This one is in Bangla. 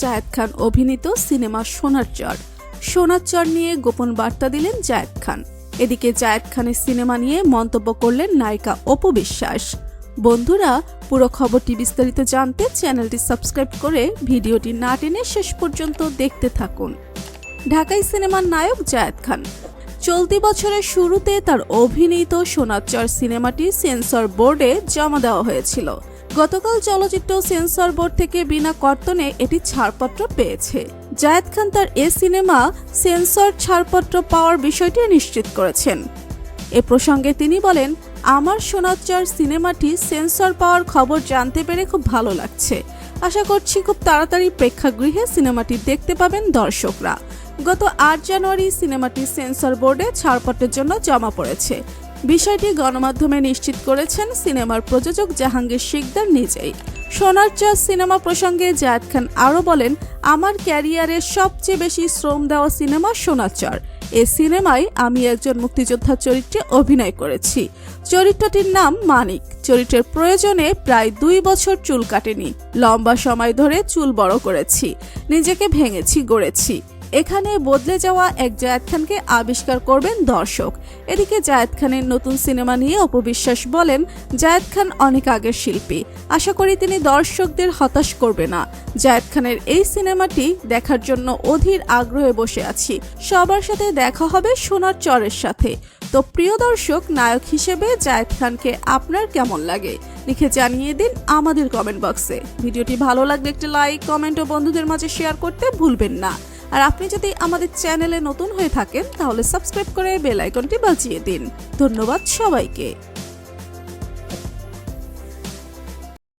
জায়েদ খান অভিনীত সিনেমা সোনার চর। সোনার চর নিয়ে গোপন বার্তা দিলেন জায়েদ খান। এদিকে জায়েদ খানের সিনেমা নিয়ে মন্তব্য করলেন নায়িকা অপু বিশ্বাস। বন্ধুরা, পুরো খবরটি বিস্তারিত জানতে চ্যানেলটি সাবস্ক্রাইব করে ভিডিওটি না টেনে শেষ পর্যন্ত দেখতে থাকুন। ঢাকাই সিনেমার নায়ক জায়েদ খান চলতি বছরের শুরুতে তার অভিনীত সোনার চর সিনেমাটি সেন্সর বোর্ডে জমা দেওয়া হয়েছিল। গতকাল চলচ্চিত্র সেন্সর বোর্ড থেকে বিনা কর্তনে এটি ছাড়পত্র পেয়েছে। জায়েদ খান তার এ সিনেমা সেন্সর ছাড়পত্র পাওয়ার বিষয়টি নিশ্চিত করেছেন। এ প্রসঙ্গে তিনি বলেন, আমার সোনার চর সিনেমাটি সেন্সর পাওয়ার খবর জানতে পেরে খুব ভালো লাগছে। আশা করছি খুব তাড়াতাড়ি প্রেক্ষাগৃহে সিনেমাটি দেখতে পাবেন দর্শকরা। গত ৮ জানুয়ারি সিনেমাটি সেন্সর বোর্ডে ছাড়পত্রের জন্য জমা পড়েছে। বিষয়টি গণমাধ্যমে নিশ্চিত করেছেন সিনেমার প্রযোজক জাহাঙ্গীর শিকদার নিজেই। সোনার চর সিনেমা প্রসঙ্গে জায়েদ খান আরও বলেন, আমার ক্যারিয়ারে সবচেয়ে বেশি শ্রম দেওয়া সিনেমা সোনার চর। এই সিনেমায় আমি একজন মুক্তিযোদ্ধার চরিত্রে অভিনয় করেছি। চরিত্রটির নাম মানিক। চরিত্রের প্রয়োজনে প্রায় 2 বছর চুল কাটেনি। লম্বা সময় ধরে চুল বড় করেছি, নিজেকে ভেঙেছি, গড়েছি। এখানে বদলে যাওয়া এক জায়েদ খানকে আবিষ্কার করবেন দর্শক। এদিকে জায়েদ খানের নতুন সিনেমা নিয়ে অপু বিশ্বাস বলেন, জায়েদ খান অনেক আগের শিল্পী। আশা করি তিনি দর্শকদের হতাশ করবে না। জায়েদ খানের এই সিনেমাটি দেখার জন্য অধীর আগ্রহে বসে আছি। সবার সাথে দেখা হবে সোনার চরের সাথে। তো প্রিয় দর্শক, নায়ক হিসেবে জায়েদ খানকে আপনার কেমন লাগে লিখে জানিয়ে দিন আমাদের কমেন্ট বক্সে। ভিডিওটি ভালো লাগলে একটি লাইক, কমেন্ট ও বন্ধুদের মাঝে শেয়ার করতে ভুলবেন না। আর আপনি যদি আমাদের চ্যানেলে নতুন হয়ে থাকেন তাহলে সাবস্ক্রাইব করে বেল আইকনটি বাজিয়ে দিন। ধন্যবাদ সবাইকে।